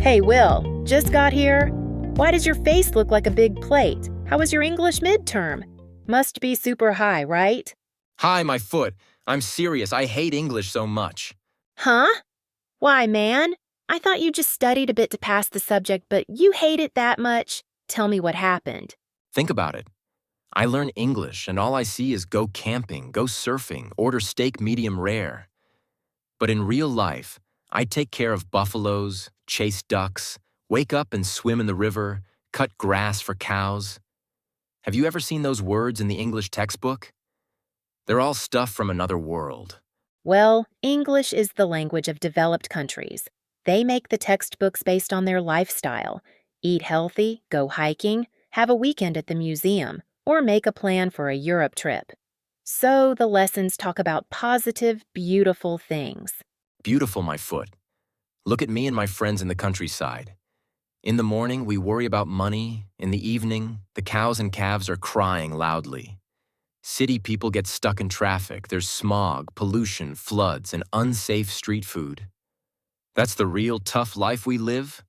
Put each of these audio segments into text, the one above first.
Hey, Will, just got here? Why does your face look like a big plate? How was your English midterm? Must be super high, right? Hi, my foot. I'm serious. I hate English so much. Huh? Why, man? I thought you just studied a bit to pass the subject, but you hate it that much? Tell me what happened. Think about it. I learn English, and all I see is go camping, go surfing, order steak medium rare. But in real life, I take care of buffaloes, chase ducks, wake up and swim in the river, cut grass for cows. Have you ever seen those words in the English textbook? They're all stuff from another world. Well, English is the language of developed countries. They make the textbooks based on their lifestyle. Eat healthy, go hiking, have a weekend at the museum, or make a plan for a Europe trip. So the lessons talk about positive, beautiful things. Beautiful, my foot. Look at me and my friends in the countryside. In the morning, we worry about money. In the evening, the cows and calves are crying loudly. City people get stuck in traffic. There's smog, pollution, floods, and unsafe street food. That's the real tough life we live?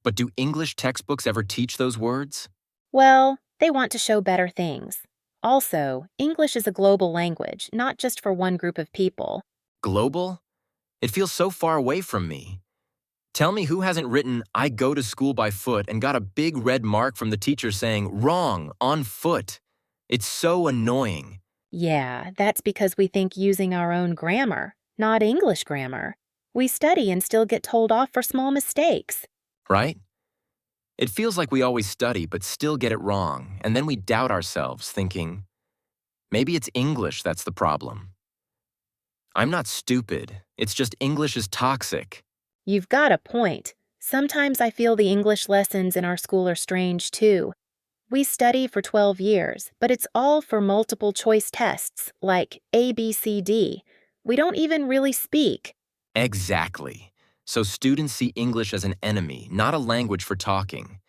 But do English textbooks ever teach those words? Well, they want to show better things. Also, English is a global language, not just for one group of people. Global? It feels so far away from me. Tell me who hasn't written, I go to school by foot and got a big red mark from the teacher saying, wrong, on foot. It's so annoying. Yeah, that's because we think using our own grammar, not English grammar. We study and still get told off for small mistakes. Right? It feels like we always study but still get it wrong, and then we doubt ourselves, thinking, maybe it's English that's the problem. I'm not stupid. It's just English is toxic. You've got a point. Sometimes I feel the English lessons in our school are strange, too. We study for 12 years, but it's all for multiple choice tests, like A, B, C, D. We don't even really speak. Exactly. So students see English as an enemy, not a language for talking.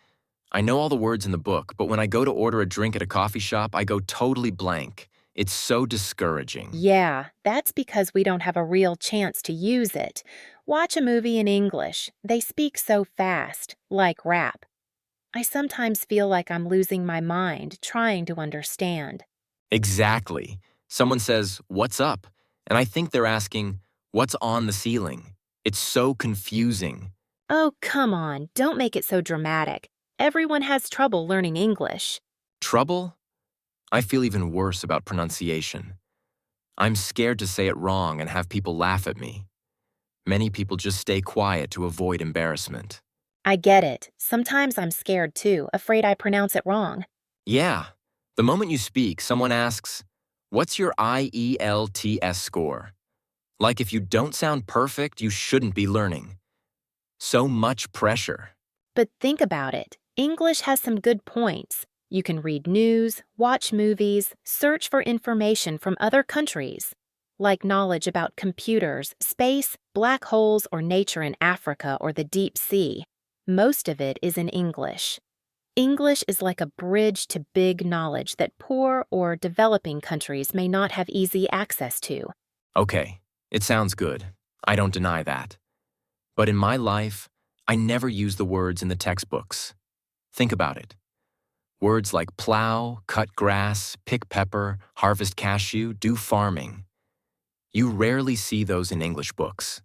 I know all the words in the book, but when I go to order a drink at a coffee shop, I go totally blank. It's so discouraging. Yeah, that's because we don't have a real chance to use it. Watch a movie in English. They speak so fast, like rap. I sometimes feel like I'm losing my mind trying to understand. Exactly. Someone says, "What's up?" And I think they're asking, "What's on the ceiling?" It's so confusing. Oh, come on, don't make it so dramatic. Everyone has trouble learning English. Trouble? I feel even worse about pronunciation. I'm scared to say it wrong and have people laugh at me. Many people just stay quiet to avoid embarrassment. I get it. Sometimes I'm scared too, afraid I pronounce it wrong. Yeah, the moment you speak, someone asks, "What's your IELTS score?" Like if you don't sound perfect, you shouldn't be learning. So much pressure. But think about it. English has some good points. You can read news, watch movies, search for information from other countries, like knowledge about computers, space, black holes, or nature in Africa or the deep sea. Most of it is in English. English is like a bridge to big knowledge that poor or developing countries may not have easy access to. Okay, it sounds good. I don't deny that. But in my life, I never use the words in the textbooks. Think about it. Words like plow, cut grass, pick pepper, harvest cashew, do farming. You rarely see those in English books.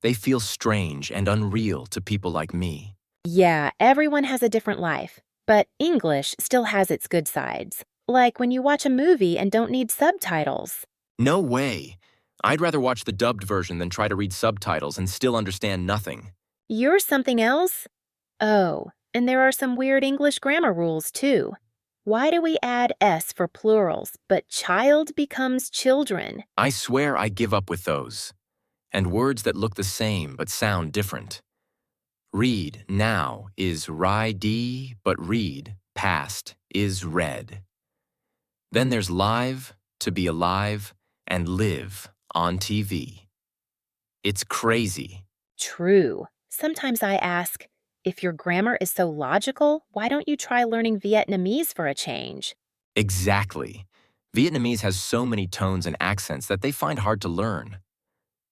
They feel strange and unreal to people like me. Yeah, everyone has a different life, but English still has its good sides. Like when you watch a movie and don't need subtitles. No way. I'd rather watch the dubbed version than try to read subtitles and still understand nothing. You're something else? Oh, and there are some weird English grammar rules, too. Why do we add S for plurals, but child becomes children? I swear I give up with those. And words that look the same but sound different. Read now is ri-d, but read past is read. Then there's live, to be alive, and live on TV. It's crazy. True. Sometimes I ask, if your grammar is so logical, why don't you try learning Vietnamese for a change? Exactly. Vietnamese has so many tones and accents that they find hard to learn.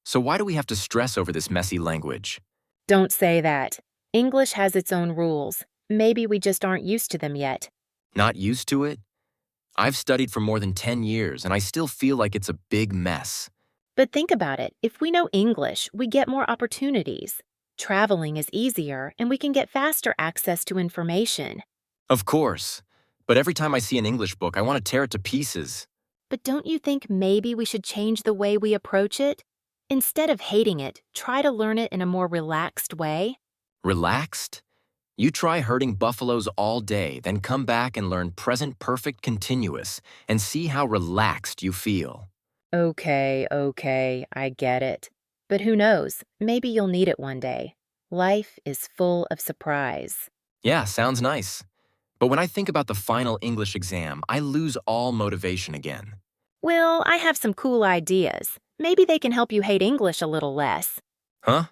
So why do we have to stress over this messy language? Don't say that. English has its own rules. Maybe we just aren't used to them yet. Not used to it? I've studied for more than 10 years and I still feel like it's a big mess. But think about it. If we know English, we get more opportunities. Traveling is easier, and we can get faster access to information. Of course. But every time I see an English book, I want to tear it to pieces. But don't you think maybe we should change the way we approach it? Instead of hating it, try to learn it in a more relaxed way. Relaxed? You try herding buffaloes all day, then come back and learn present perfect continuous and see how relaxed you feel. Okay, I get it. But who knows? Maybe you'll need it one day. Life is full of surprise. Yeah, sounds nice. But when I think about the final English exam, I lose all motivation again. Well, I have some cool ideas. Maybe they can help you hate English a little less. Huh?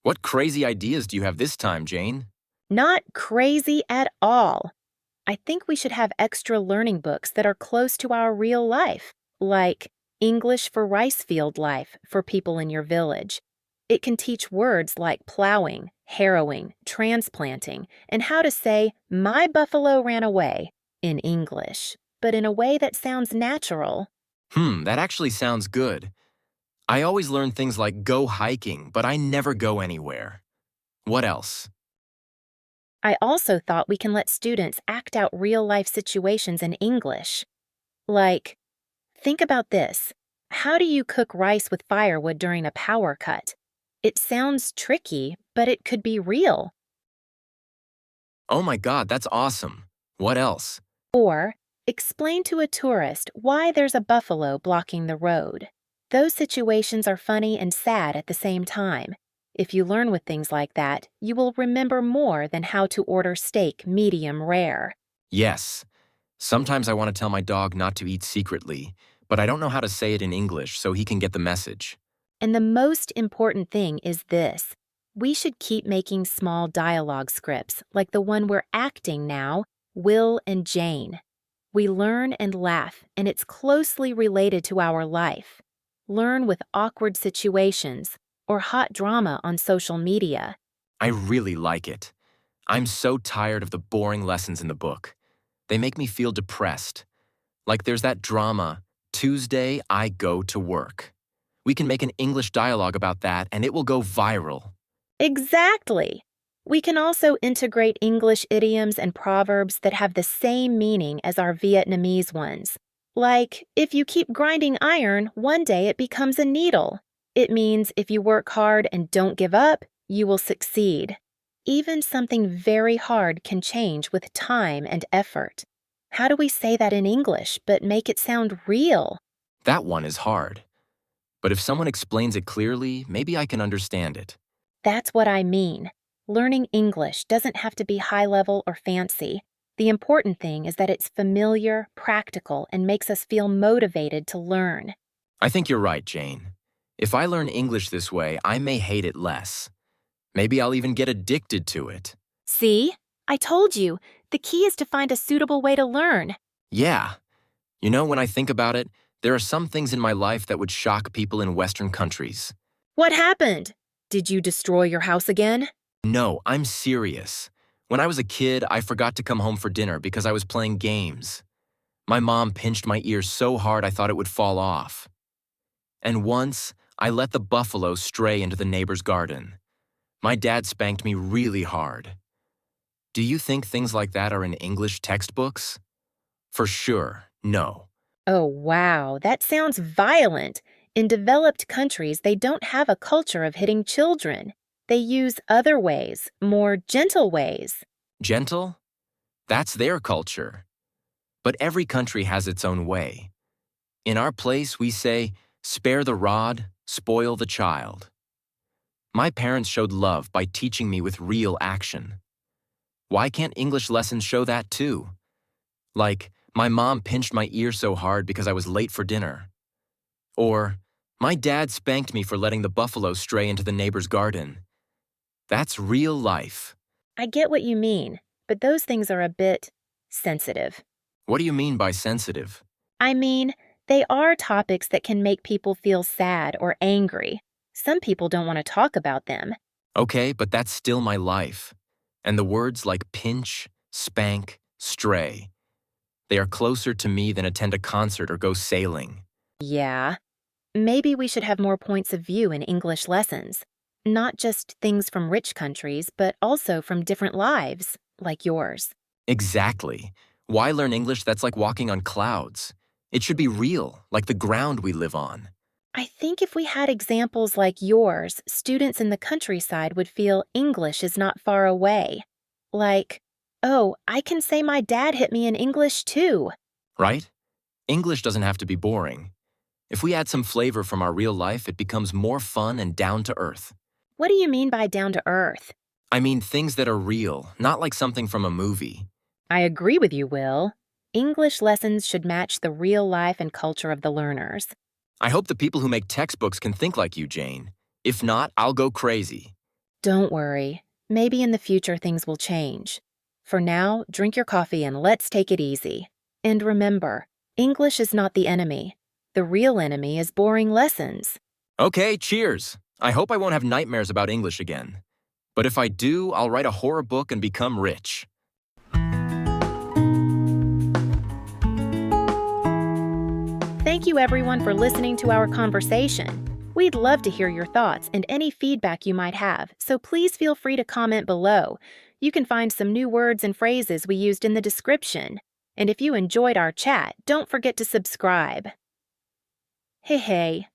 What crazy ideas do you have this time, Jane? Not crazy at all. I think we should have extra learning books that are close to our real life, like English for Rice Field Life for people in your village. It can teach words like plowing, harrowing, transplanting, and how to say, "My buffalo ran away" in English, but in a way that sounds natural. That actually sounds good. I always learn things like go hiking, but I never go anywhere. What else? I also thought we can let students act out real-life situations in English. Like, think about this. How do you cook rice with firewood during a power cut? It sounds tricky, but it could be real. Oh my God, that's awesome. What else? Or, explain to a tourist why there's a buffalo blocking the road. Those situations are funny and sad at the same time. If you learn with things like that, you will remember more than how to order steak medium rare. Yes. Sometimes I want to tell my dog not to eat secretly, but I don't know how to say it in English so he can get the message. And the most important thing is this. We should keep making small dialogue scripts like the one we're acting now, Will and Jane. We learn and laugh, and it's closely related to our life. Learn with awkward situations or hot drama on social media. I really like it. I'm so tired of the boring lessons in the book. They make me feel depressed. Like there's that drama, Tuesday I go to work. We can make an English dialogue about that and it will go viral. Exactly! We can also integrate English idioms and proverbs that have the same meaning as our Vietnamese ones. Like, if you keep grinding iron, one day it becomes a needle. It means if you work hard and don't give up, you will succeed. Even something very hard can change with time and effort. How do we say that in English but make it sound real? That one is hard. But if someone explains it clearly, maybe I can understand it. That's what I mean. Learning English doesn't have to be high level or fancy. The important thing is that it's familiar, practical, and makes us feel motivated to learn. I think you're right, Jane. If I learn English this way, I may hate it less. Maybe I'll even get addicted to it. See? I told you, the key is to find a suitable way to learn. Yeah. You know, when I think about it, there are some things in my life that would shock people in Western countries. What happened? Did you destroy your house again? No, I'm serious. When I was a kid, I forgot to come home for dinner because I was playing games. My mom pinched my ear so hard I thought it would fall off. And once, I let the buffalo stray into the neighbor's garden. My dad spanked me really hard. Do you think things like that are in English textbooks? For sure, no. Oh, wow, that sounds violent. In developed countries, they don't have a culture of hitting children. They use other ways, more gentle ways. Gentle? That's their culture. But every country has its own way. In our place, we say, spare the rod, spoil the child. My parents showed love by teaching me with real action. Why can't English lessons show that too? Like, my mom pinched my ear so hard because I was late for dinner. Or, my dad spanked me for letting the buffalo stray into the neighbor's garden. That's real life. I get what you mean, but those things are a bit sensitive. What do you mean by sensitive? I mean, they are topics that can make people feel sad or angry. Some people don't want to talk about them. Okay, but that's still my life. And the words like pinch, spank, stray, they are closer to me than attend a concert or go sailing. Yeah, maybe we should have more points of view in English lessons. Not just things from rich countries, but also from different lives, like yours. Exactly. Why learn English that's like walking on clouds? It should be real, like the ground we live on. I think if we had examples like yours, students in the countryside would feel English is not far away. Like, oh, I can say my dad hit me in English too. Right? English doesn't have to be boring. If we add some flavor from our real life, it becomes more fun and down to earth. What do you mean by down to earth? I mean things that are real, not like something from a movie. I agree with you, Will. English lessons should match the real life and culture of the learners. I hope the people who make textbooks can think like you, Jane. If not, I'll go crazy. Don't worry. Maybe in the future things will change. For now, drink your coffee and let's take it easy. And remember, English is not the enemy. The real enemy is boring lessons. Okay, cheers. I hope I won't have nightmares about English again. But if I do, I'll write a horror book and become rich. Thank you everyone for listening to our conversation. We'd love to hear your thoughts and any feedback you might have, so please feel free to comment below. You can find some new words and phrases we used in the description. And if you enjoyed our chat, don't forget to subscribe. Hey.